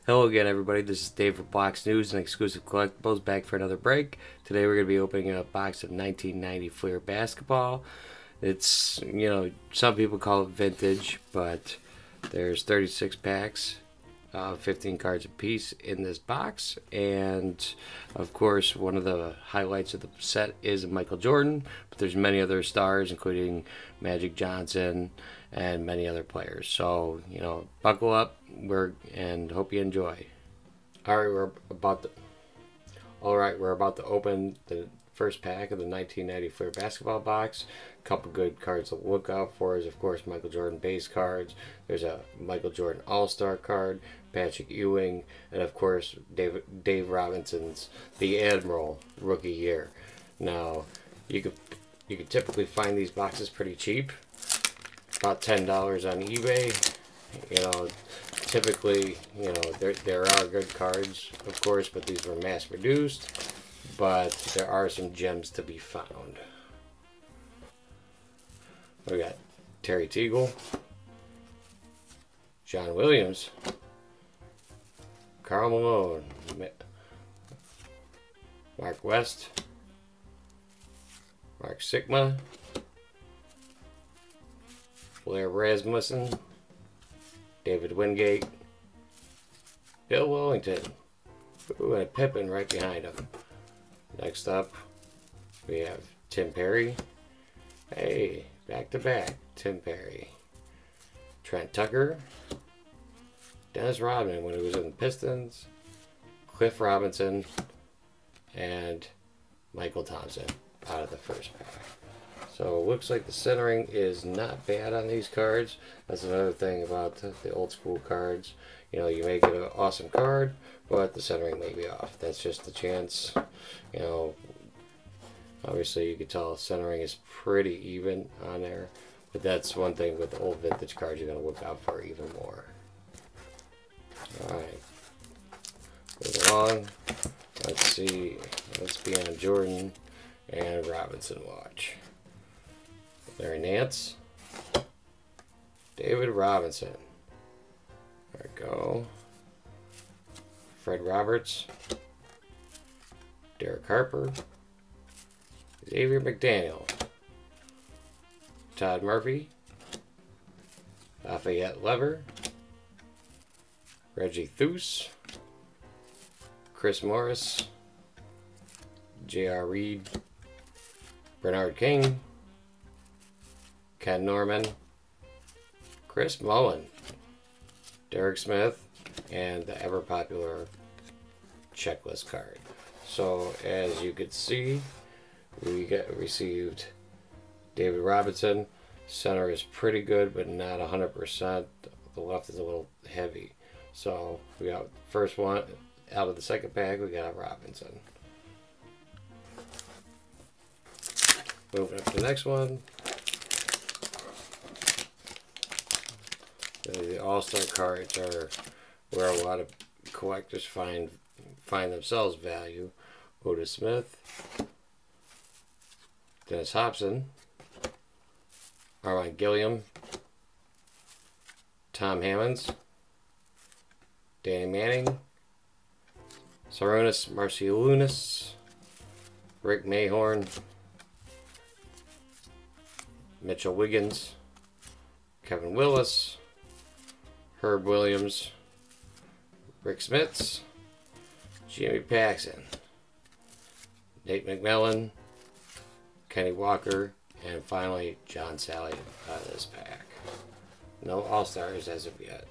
Hello again, everybody. This is Dave for Blox News and Exclusive Collectibles, back for another break. Today we're going to be opening a box of 1990 Fleer basketball. It's, some people call it vintage, but there's 36 packs, 15 cards apiece in this box. And, of course, one of the highlights of the set is Michael Jordan, but there's many other stars, including Magic Johnson and many other players. So, buckle up and hope you enjoy. We're about to open the first pack of the 1990 Fleer basketball box. A couple good cards to look out for is, of course, Michael Jordan base cards. There's a Michael Jordan All-Star card, Patrick Ewing, and of course Dave Robinson's The Admiral rookie year. Now, you could typically find these boxes pretty cheap, about $10 on eBay. Typically, there are good cards, of course, but these were mass produced. But there are some gems to be found. We got Terry Teagle, John Williams, Karl Malone, Mark West, Mark Sigma, Blair Rasmussen, David Wingate, Bill Wellington, ooh, and Pippen right behind him. Next up, we have Tim Perry. Hey, back to back, Tim Perry. Trent Tucker, Dennis Rodman when he was in the Pistons, Cliff Robinson, and Michael Thompson out of the first pack. So it looks like the centering is not bad on these cards. That's another thing about the old school cards. You may get an awesome card, but the centering may be off. That's just the chance. Obviously you can tell centering is pretty even on there. But that's one thing with the old vintage cards you're going to look out for even more. Alright. Moving along. Let's see. Let's be on Jordan and Robinson watch. Larry Nance, David Robinson, there we go, Fred Roberts, Derek Harper, Xavier McDaniel, Todd Murphy, Lafayette Lever, Reggie Theus, Chris Morris, J.R. Reed, Bernard King, Ken Norman, Chris Mullin, Derek Smith, and the ever popular checklist card. So as you can see, we received David Robinson. Center is pretty good, but not 100%. The left is a little heavy. So we got first one out of the second pack. We got Robinson. Moving up to the next one. The All-Star cards are where a lot of collectors find themselves value. Otis Smith, Dennis Hobson, Armand Gilliam, Tom Hammonds, Danny Manning, Sarunas Marciulionis, Rick Mahorn, Mitchell Wiggins, Kevin Willis, Herb Williams, Rick Smits, Jimmy Paxson, Nate McMillan, Kenny Walker, and finally John Sally out of this pack. No All-Stars as of yet.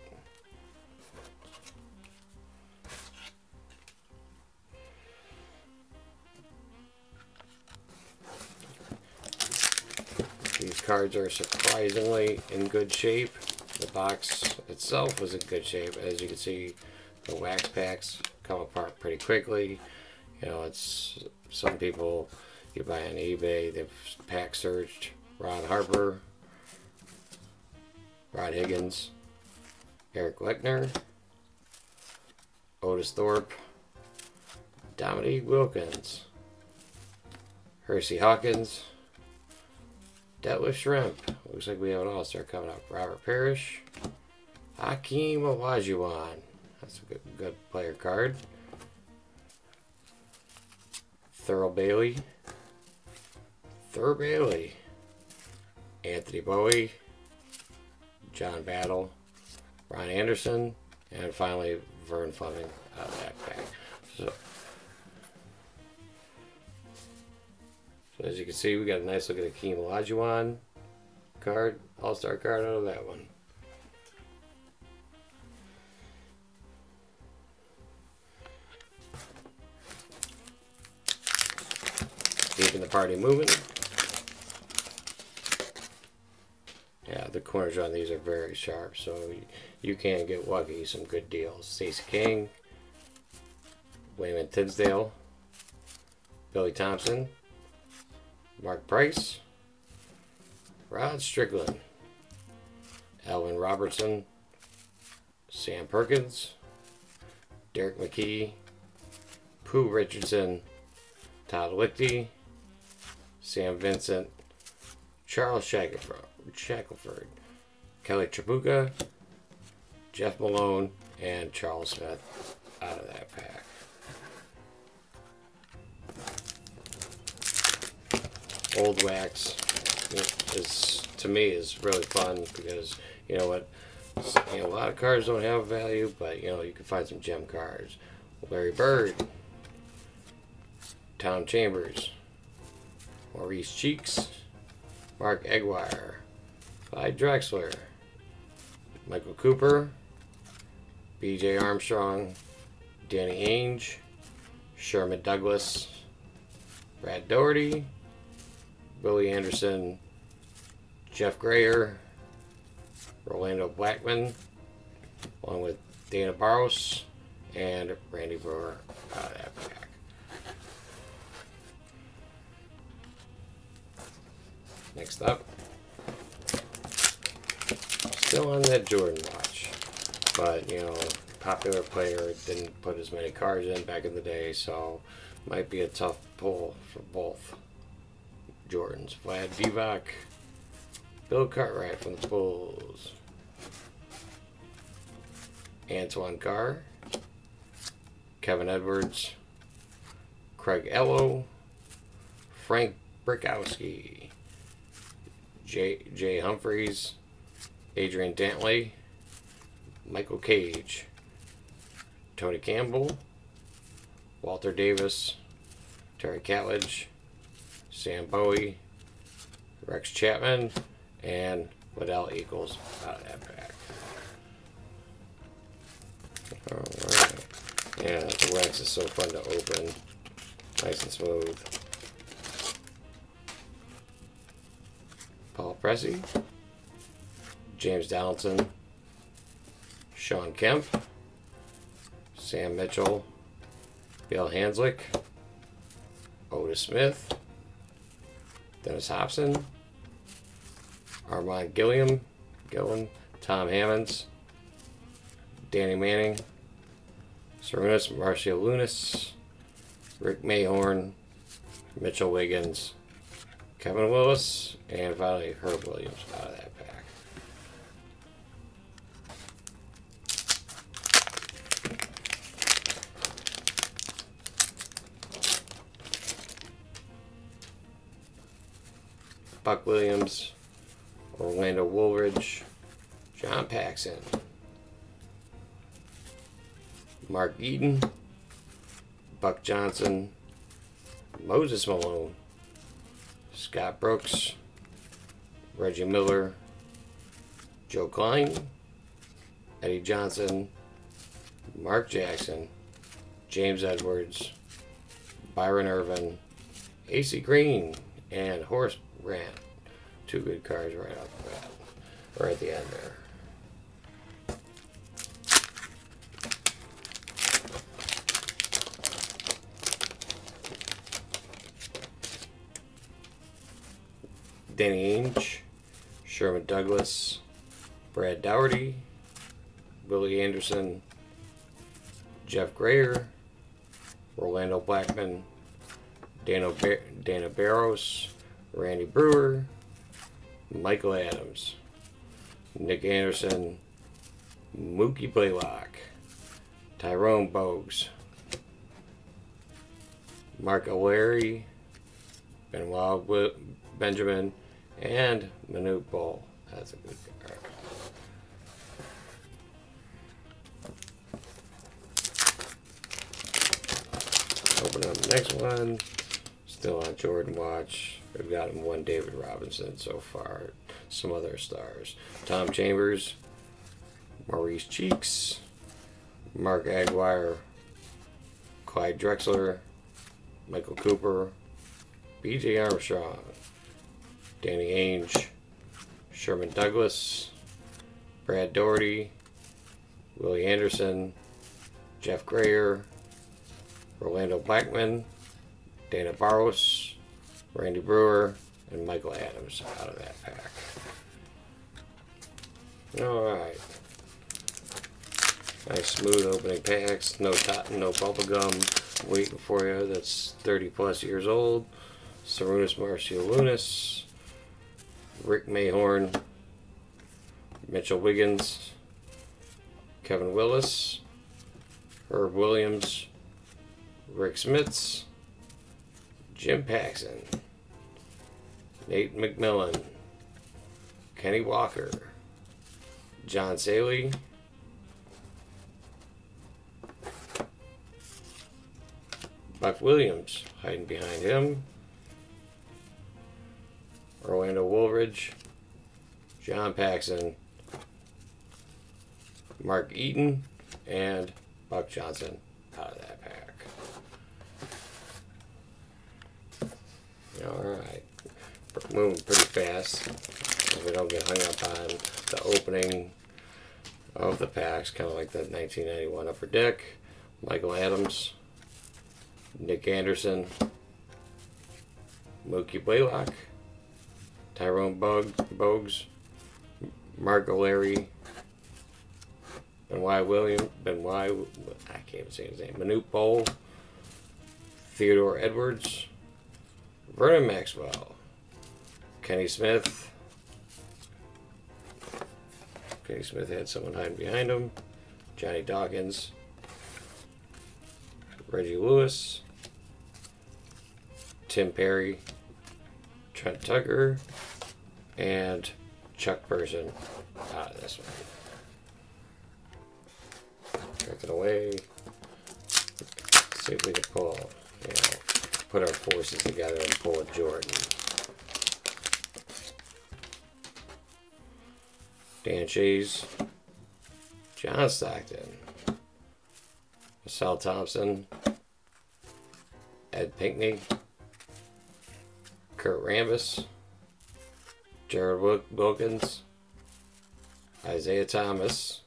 These cards are surprisingly in good shape. The box itself was in good shape. As you can see, the wax packs come apart pretty quickly. It's some people you buy on eBay, they've pack searched Ron Harper, Rod Higgins, Eric Lechner, Otis Thorpe, Dominique Wilkins, Hersey Hawkins, Detlef Shrimp. Looks like we have an All-Star coming up. Robert Parrish, Hakeem Olajuwon That's a good player card. Thurl Bailey. Anthony Bowie. John Battle. Ron Anderson. And finally, Vern Fleming out of that pack. So as you can see, we got a nice looking Akeem Olajuwon card, all-star card out of that one. Keeping the party moving. Yeah, the corners on these are very sharp, so you can get lucky. Some good deals. Stacey King, Wayman Tinsdale, Billy Thompson, Mark Price, Rod Strickland, Alvin Robertson, Sam Perkins, Derek McKee, Pooh Richardson, Todd Lichty, Sam Vincent, Charles Shackelford, Kelly Tripucka, Jeff Malone, and Charles Smith out of that pack. Old wax is, to me, is really fun because you know what, a lot of cards don't have value, but you can find some gem cards. Larry Bird, Tom Chambers, Maurice Cheeks, Mark Aguirre, Clyde Drexler, Michael Cooper, B.J. Armstrong, Danny Ainge, Sherman Douglas, Brad Doherty, Willie Anderson, Jeff Grayer, Rolando Blackman, along with Dana Barros and Randy Brewer out of that pack. Next up, still on that Jordan watch, but popular player didn't put as many cards in back in the day, so might be a tough pull for both Jordans. Vlad Divac, Bill Cartwright from the Bulls, Antoine Carr, Kevin Edwards, Craig Ello, Frank Brickowski, Jay Humphreys, Adrian Dantley, Michael Cage, Tony Campbell, Walter Davis, Terry Catledge, Sam Bowie, Rex Chapman, and Liddell Eagles out of that pack. Alright. Yeah, the wax is so fun to open. Nice and smooth. Paul Pressey, James Donaldson, Sean Kemp, Sam Mitchell, Bill Hanslick, Otis Smith, Dennis Hobson, Armand Gillen, Tom Hammonds, Danny Manning, Sarunas Marcia Lunas, Rick Mayhorn, Mitchell Wiggins, Kevin Willis, and finally Herb Williams out of that pack. Buck Williams, Orlando Woolridge, John Paxson, Mark Eaton, Buck Johnson, Moses Malone, Scott Brooks, Reggie Miller, Joe Klein, Eddie Johnson, Mark Jackson, James Edwards, Byron Irvin, AC Green, and Horace Grant. Two good cards right off the bat, or at the end there. Danny Ainge, Sherman Douglas, Brad Dougherty, Willie Anderson, Jeff Grayer, Rolando Blackman, Dana Barros, Randy Brewer, Michael Adams, Nick Anderson, Mookie Blaylock, Tyrone Bogues, Mark O'Leary, Benoit Benjamin, and Manute Bol. That's a good card. Open up the next one. Still on Jordan Watch. We've gotten one David Robinson so far. Some other stars. Tom Chambers, Maurice Cheeks, Mark Aguirre, Clyde Drexler, Michael Cooper, B.J. Armstrong, Danny Ainge, Sherman Douglas, Brad Doherty, Willie Anderson, Jeff Grayer, Rolando Blackman, Dana Barros, Randy Brewer, and Michael Adams out of that pack. Alright. Nice smooth opening packs. No bubble gum waiting for you. That's 30 plus years old. Sarunas Marcialunas, Rick Mayhorn, Mitchell Wiggins, Kevin Willis, Herb Williams, Rick Smits, Jim Paxson, Nate McMillan, Kenny Walker, John Saley, Buck Williams hiding behind him, Orlando Woolridge, John Paxson, Mark Eaton, and Buck Johnson out of that pack. Alright, moving pretty fast so we don't get hung up on the opening of the packs, kind of like that 1991 Upper Deck. Michael Adams, Nick Anderson, Mookie Blaylock, Tyrone Bogues, Mark O'Leary, I can't even say his name, Manute Bol, Theodore Edwards, Vernon Maxwell, Kenny Smith. Kenny Smith had someone hiding behind him. Johnny Dawkins, Reggie Lewis, Tim Perry, Trent Tucker, and Chuck Person out of this one. Check it away. See if we can pull, put our forces together and pull a Jordan. Dan Chase, John Stockton, Sal Thompson, Ed Pinckney, Kurt Rambis, Jared Wilkins, Isaiah Thomas,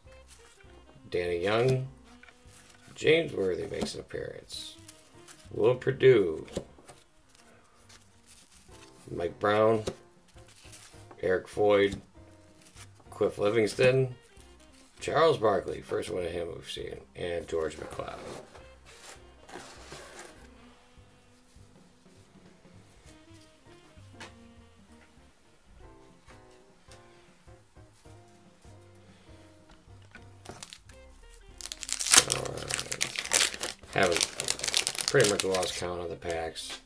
Danny Young, James Worthy makes an appearance, Will Perdue, Mike Brown, Eric Floyd, Cliff Livingston, Charles Barkley, first one of him we've seen, and George McLeod. Haven't pretty much lost count on the packs.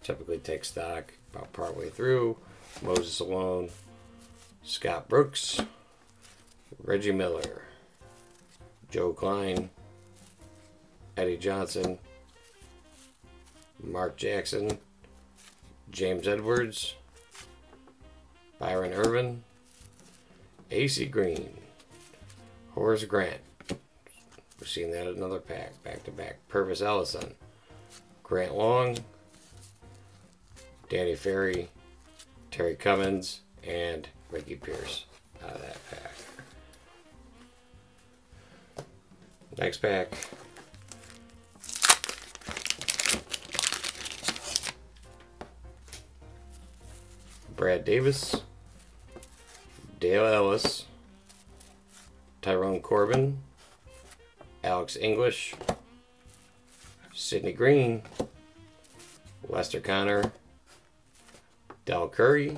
Typically take stock about partway through. Moses Malone, Scott Brooks, Reggie Miller, Joe Klein, Eddie Johnson, Mark Jackson, James Edwards, Byron Irvin, AC Green, Horace Grant. We've seen that in another pack, back-to-back. Purvis Ellison, Grant Long, Danny Ferry, Terry Cummins, and Ricky Pierce out of that pack. Next pack. Brad Davis, Dale Ellis, Tyrone Corbin, Alex English, Sidney Green, Lester Connor, Del Curry,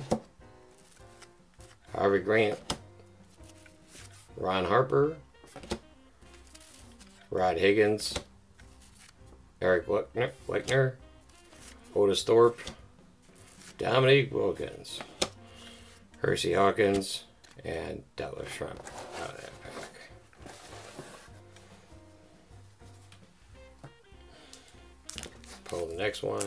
Harvey Grant, Ron Harper, Rod Higgins, Eric Leckner, Otis Thorpe, Dominique Wilkins, Hersey Hawkins, and Detlef Schrempf out of that pack. Pull the next one.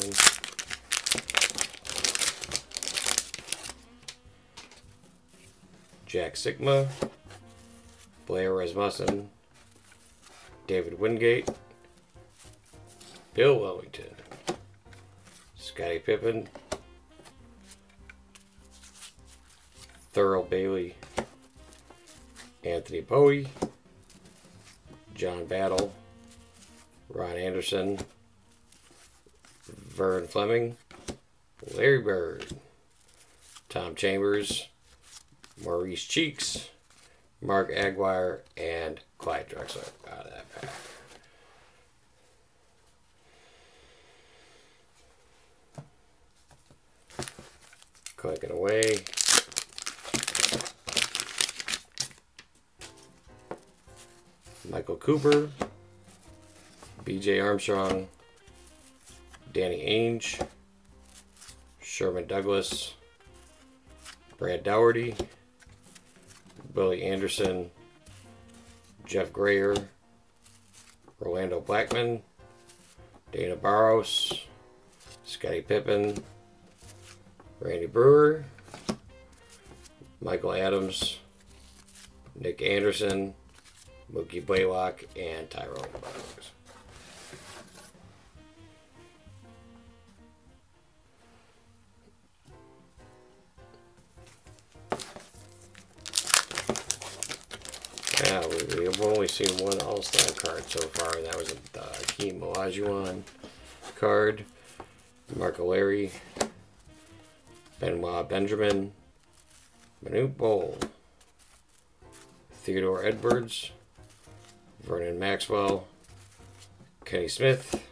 Jack Sigma, Blair Rasmussen, David Wingate, Bill Wellington, Scottie Pippen, Thurl Bailey, Anthony Bowie, John Battle, Ron Anderson, Vern Fleming, Larry Bird, Tom Chambers, Maurice Cheeks, Mark Aguirre, and Clyde Drexler out of that pack. Clicking away. Michael Cooper, B.J. Armstrong, Danny Ainge, Sherman Douglas, Brad Dougherty, Billy Anderson, Jeff Grayer, Orlando Blackman, Dana Barros, Scottie Pippen, Randy Brewer, Michael Adams, Nick Anderson, Mookie Blaylock, and Tyrone Bugs. Yeah, we've only seen one All-Star card so far, and that was a Hakeem Olajuwon card. Marco Larry, Benoit Benjamin, Manute Bol, Theodore Edwards, Vernon Maxwell, Kenny Smith,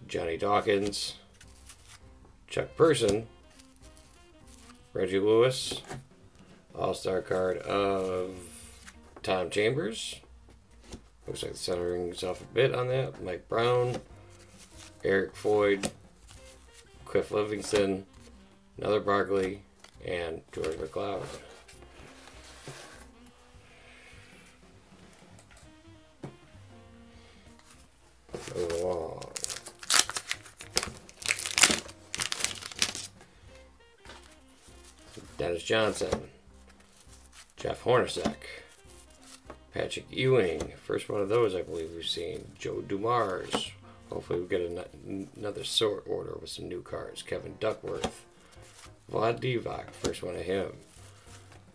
Johnny Dawkins, Chuck Person, Reggie Lewis, All-Star card of Tom Chambers. Looks like the centering's off a bit on that. Mike Brown, Eric Floyd, Cliff Livingston, another Barkley, and George McLeod. Move along. Dennis Johnson, Jeff Hornacek, Patrick Ewing, first one of those I believe we've seen. Joe Dumars. Hopefully we get another sort order with some new cards. Kevin Duckworth, Vlad Divac, first one of him.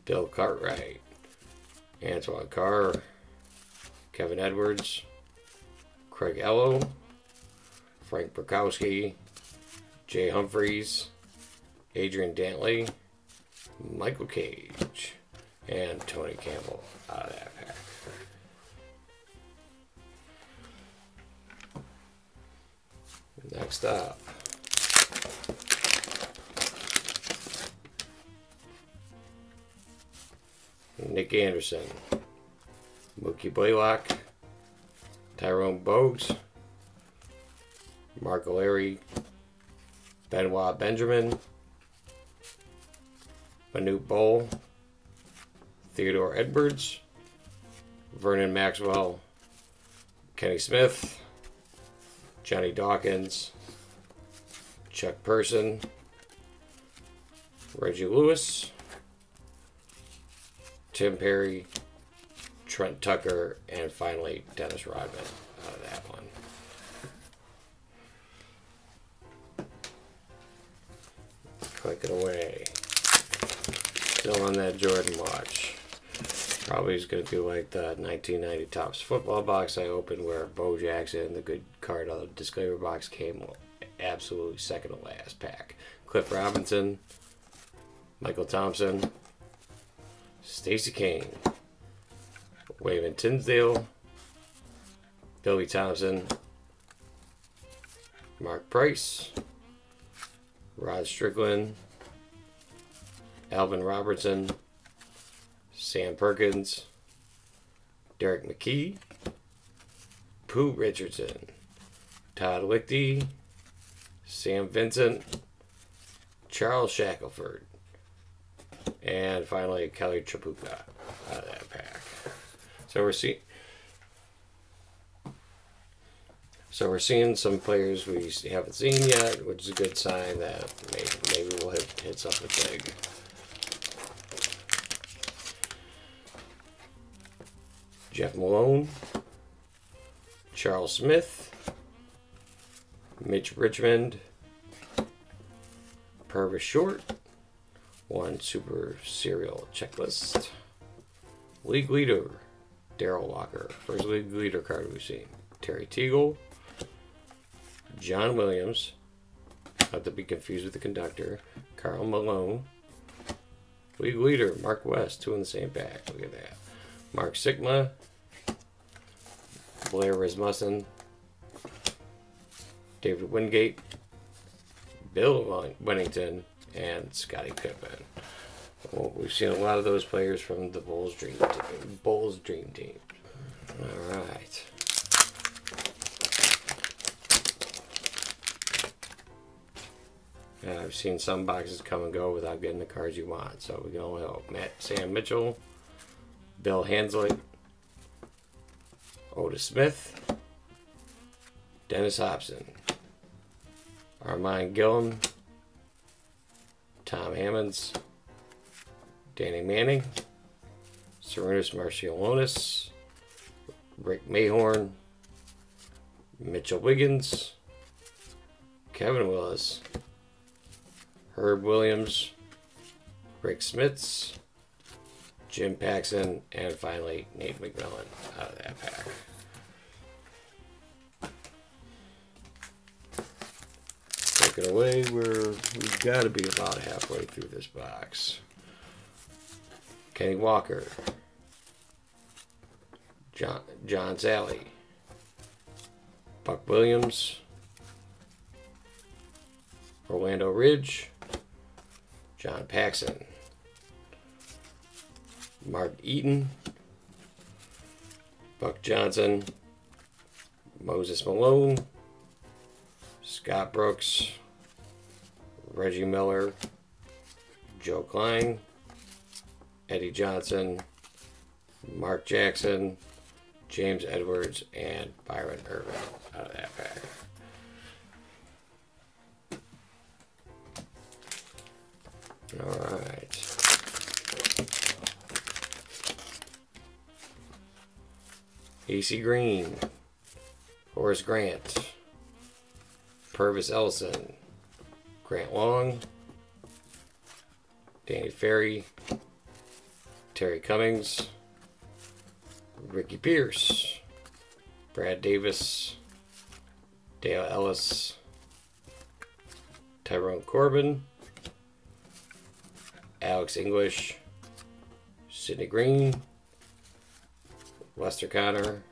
Bill Cartwright, Antoine Carr, Kevin Edwards, Craig Ello, Frank Burkowski, Jay Humphreys, Adrian Dantley, Michael Cage, and Tony Campbell out of that pack. Next up, Nick Anderson, Mookie Blaylock, Tyrone Bogues, Marco Larry, Benoit Benjamin, Manute Bol, Theodore Edwards, Vernon Maxwell, Kenny Smith, Johnny Dawkins, Chuck Person, Reggie Lewis, Tim Perry, Trent Tucker, and finally Dennis Rodman out of that one. Click it away. Still on that Jordan watch. Probably is going to do like the 1990 Topps football box I opened where Bo Jackson, the good card of the disclaimer box, came absolutely second to last pack. Cliff Robinson, Michael Thompson, Stacey Kane, Wayman Tinsdale, Billy Thompson, Mark Price, Rod Strickland, Alvin Robertson, Sam Perkins, Derek McKee, Pooh Richardson, Todd Lichty, Sam Vincent, Charles Shackelford, and finally Kelly Tripucka out of that pack. So we're seeing some players we haven't seen yet, which is a good sign that maybe we'll hit something big. Jeff Malone, Charles Smith, Mitch Richmond, Purvis Short, one Super Serial Checklist, League Leader, Darrell Walker, first League Leader card we've seen, Terry Teagle, John Williams, not to be confused with the conductor, Carl Malone, League Leader, Mark West, two in the same pack, look at that, Mark Sigma, Blair Rasmussen, David Wingate, Bill Winnington, and Scottie Pippen. Well, we've seen a lot of those players from the Bulls Dream Team. All right. I've seen some boxes come and go without getting the cards you want, so we can only hope. Sam Mitchell, Bill Hansley, Otis Smith, Dennis Hobson, Armand Gillum, Tom Hammonds, Danny Manning, Sarunas Marciulionis, Rick Mayhorn, Mitchell Wiggins, Kevin Willis, Herb Williams, Rick Smits, Jim Paxson, and finally Nate McMillan out of that pack. Take it away, we've got to be about halfway through this box. Kenny Walker, John Sally, Buck Williams, Orlando Ridge, John Paxson, Mark Eaton, Buck Johnson, Moses Malone, Scott Brooks, Reggie Miller, Joe Klein, Eddie Johnson, Mark Jackson, James Edwards, and Byron Irvin out of that pack. All right. AC Green, Horace Grant, Purvis Ellison, Grant Long, Danny Ferry, Terry Cummings, Ricky Pierce, Brad Davis, Dale Ellis, Tyrone Corbin, Alex English, Sidney Green, Lester Connor,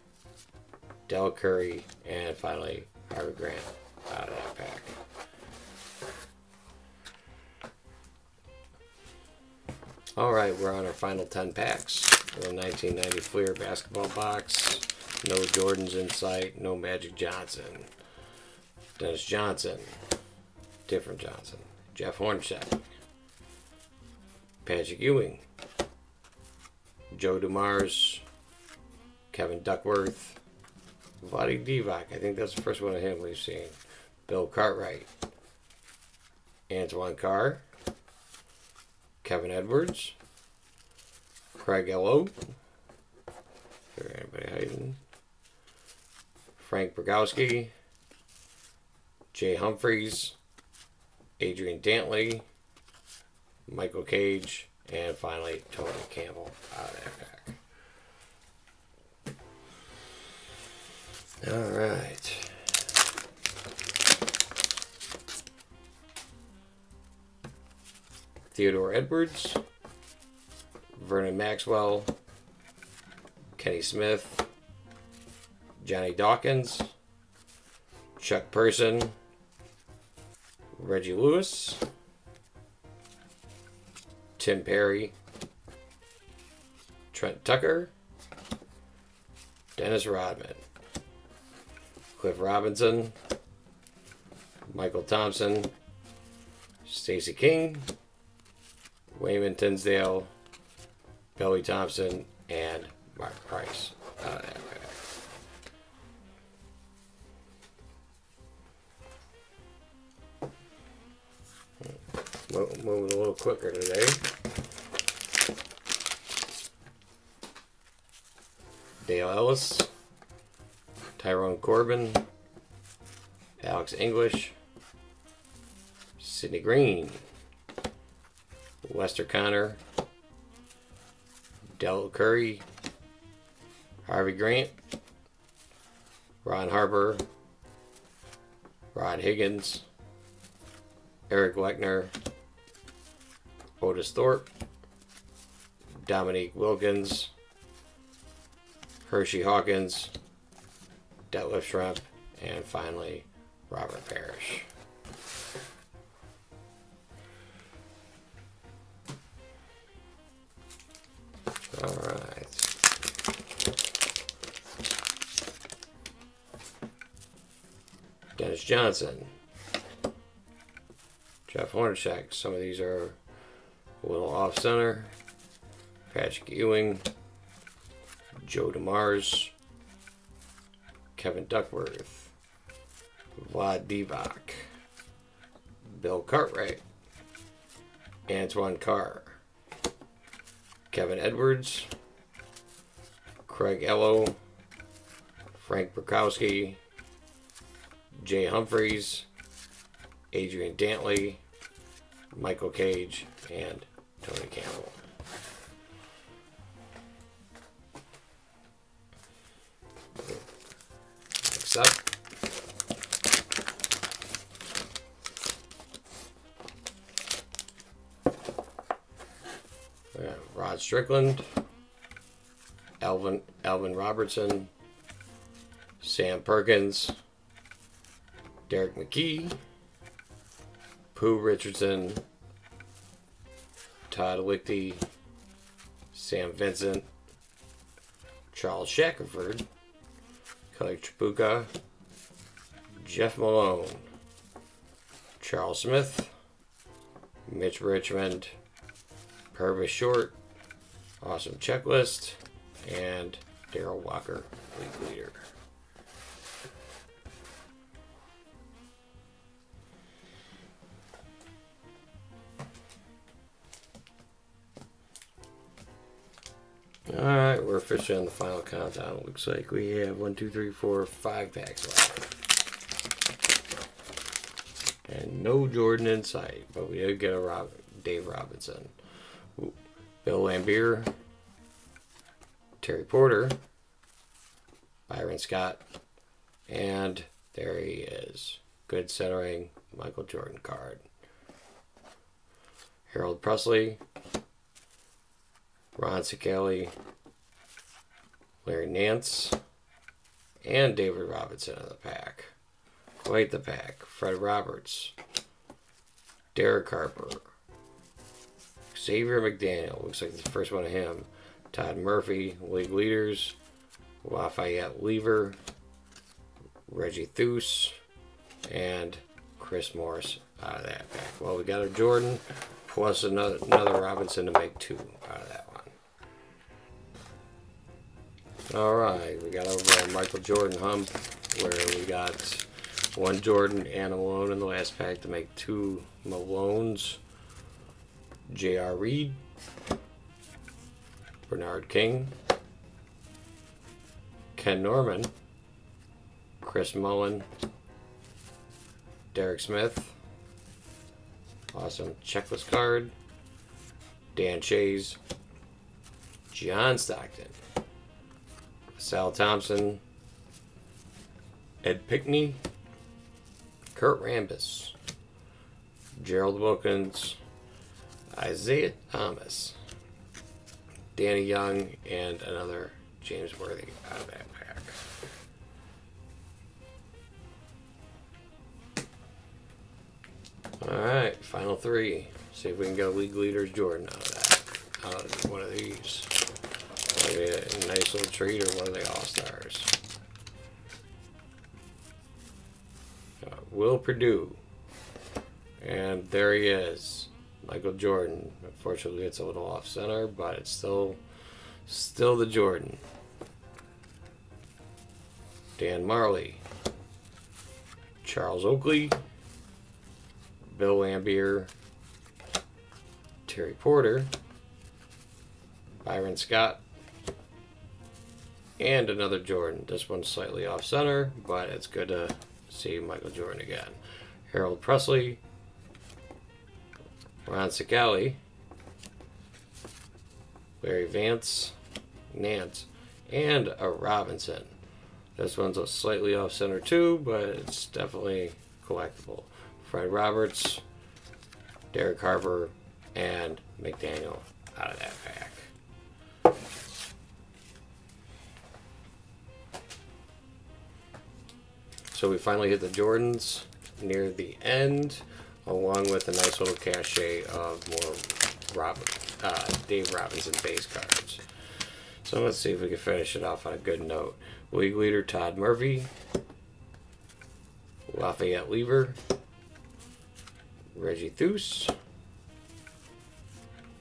Del Curry, and finally Harvey Grant out of that pack. Alright, we're on our final 10 packs. The 1990 Fleer basketball box. No Jordans in sight, no Magic Johnson. Dennis Johnson, different Johnson. Jeff Hornacek, Patrick Ewing, Joe Dumars, Kevin Duckworth, Vlade Divac, I think that's the first one of him we've seen. Bill Cartwright, Antoine Carr, Kevin Edwards, Craig Ello, is there anybody hiding? Frank Bogowski, Jay Humphreys, Adrian Dantley, Michael Cage, and finally Tony Campbell out of that pack. Alright. Theodore Edwards, Vernon Maxwell, Kenny Smith, Johnny Dawkins, Chuck Person, Reggie Lewis, Tim Perry, Trent Tucker, Dennis Rodman, Cliff Robinson, Michael Thompson, Stacey King, Wayman Tinsdale, Billy Thompson, and Mark Price. Moving a little quicker today. Dale Ellis, Tyrone Corbin, Alex English, Sidney Green, Lester Connor, Del Curry, Harvey Grant, Ron Harper, Rod Higgins, Eric Leckner, Otis Thorpe, Dominique Wilkins, Hershey Hawkins, Detlef Schrempf, and finally Robert Parrish. All right. Dennis Johnson, Jeff Hornacek. Some of these are a little off center. Patrick Ewing, Joe DeMars, Kevin Duckworth, Vlad Divac, Bill Cartwright, Antoine Carr, Kevin Edwards, Craig Ello, Frank Burkowski, Jay Humphreys, Adrian Dantley, Michael Cage, and Tony Campbell. Next up, we got Rod Strickland, Alvin Robertson, Sam Perkins, Derek McKee, Pooh Richardson, Todd Lichty, Sam Vincent, Charles Shackelford, Kelly Tripucka, Jeff Malone, Charles Smith, Mitch Richmond, Purvis Short, Awesome Checklist, and Daryl Walker, league leader. Alright, we're officially on the final countdown. It looks like we have 1, 2, 3, 4, 5 packs left. And no Jordan in sight, but we did get a Dave Robinson. Ooh. Bill Lambier, Terry Porter, Byron Scott, and there he is. Good centering, Michael Jordan card. Harold Presley, Ron Cicali, Larry Nance, and David Robinson in the pack. Quite the pack. Fred Roberts, Derek Harper, Xavier McDaniel, looks like it's the first one of him. Todd Murphy, league leaders, Lafayette Lever, Reggie Theus, and Chris Morris out of that pack. Well, we got a Jordan plus another Robinson to make 2 out of that one. Alright, we got over our Michael Jordan hump where we got 1 Jordan and a Malone in the last pack to make 2 Malones. J.R. Reed, Bernard King, Ken Norman, Chris Mullin, Derek Smith, awesome checklist card, Dan Chase, John Stockton, Sal Thompson, Ed Pickney, Kurt Rambis, Gerald Wilkins, Isaiah Thomas, Danny Young, and another James Worthy out of that pack. Alright, final 3. See if we can get a league leaders Jordan out of that. Out of one of these. Maybe a nice little treat or one of the All-Stars. Will Perdue. And there he is, Michael Jordan. Unfortunately, it's a little off center, but it's still the Jordan. Dan Marley, Charles Oakley, Bill Laimbeer, Terry Porter, Byron Scott, and another Jordan. This one's slightly off center, but it's good to see Michael Jordan again. Harold Presley, Ron Cicali, Larry Nance, and a Robinson. This one's a slightly off center too, but it's definitely collectible. Fred Roberts, Derek Harper, and McDaniel out of that pack. So we finally hit the Jordans near the end, along with a nice little cachet of more Dave Robinson base cards. So let's see if we can finish it off on a good note. League leader Todd Murphy, Lafayette Lever, Reggie Theus,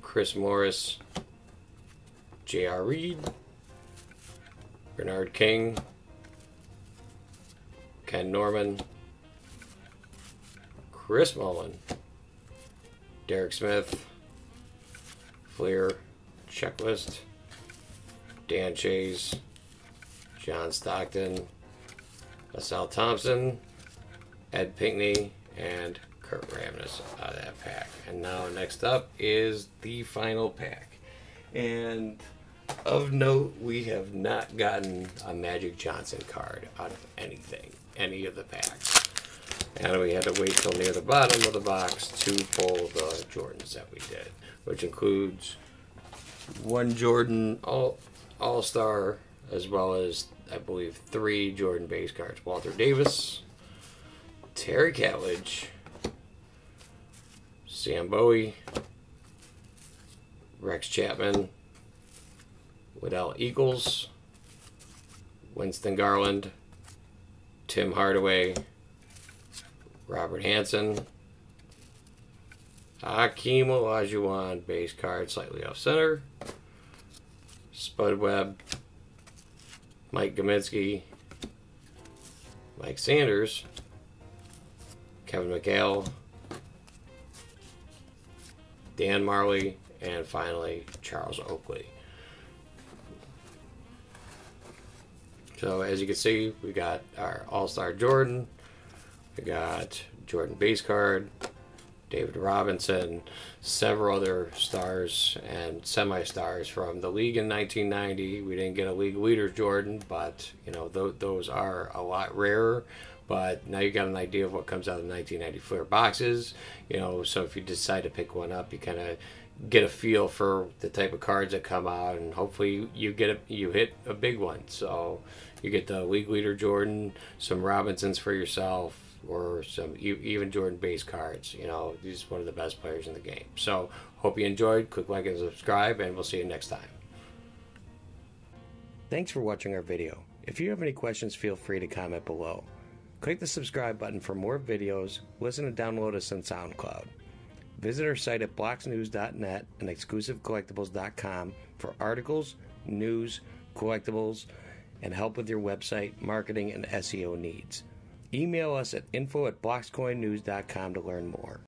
Chris Morris, J.R. Reed, Bernard King, Ken Norman, Chris Mullin, Derek Smith, Fleer, Checklist, Dan Chase, John Stockton, LaSalle Thompson, Ed Pinckney, and Kurt Ramnus out of that pack. And now next up is the final pack. And of note, we have not gotten a Magic Johnson card out of any of the packs. And we had to wait till near the bottom of the box to pull the Jordans that we did, which includes one Jordan All-Star, as well as, I believe, 3 Jordan base cards. Walter Davis, Terry Catledge, Sam Bowie, Rex Chapman, Liddell Eagles, Winston Garland, Tim Hardaway, Robert Hansen, Hakeem Olajuwon base card, slightly off center, Spud Webb, Mike Gaminsky, Mike Sanders, Kevin McHale, Dan Marley, and finally Charles Oakley. So as you can see, we got our All-Star Jordan, we got Jordan base card, David Robinson, several other stars and semi-stars from the league in 1990. We didn't get a league leader Jordan, but you know those are a lot rarer. But now you got an idea of what comes out of the 1990 Fleer boxes. You know, so if you decide to pick one up, you kind of get a feel for the type of cards that come out, and hopefully you hit a big one. So you get the league leader Jordan, some Robinsons for yourself, or some even Jordan base cards. You know, he's one of the best players in the game. So hope you enjoyed. Click like and subscribe, and we'll see you next time. Thanks for watching our video. If you have any questions, feel free to comment below. Click the subscribe button for more videos. Listen and download us on SoundCloud. Visit our site at bloxnews.net and exclusivecollectibles.com for articles, news, collectibles, and help with your website, marketing, and SEO needs. Email us at info@bloxcoinnews.com to learn more.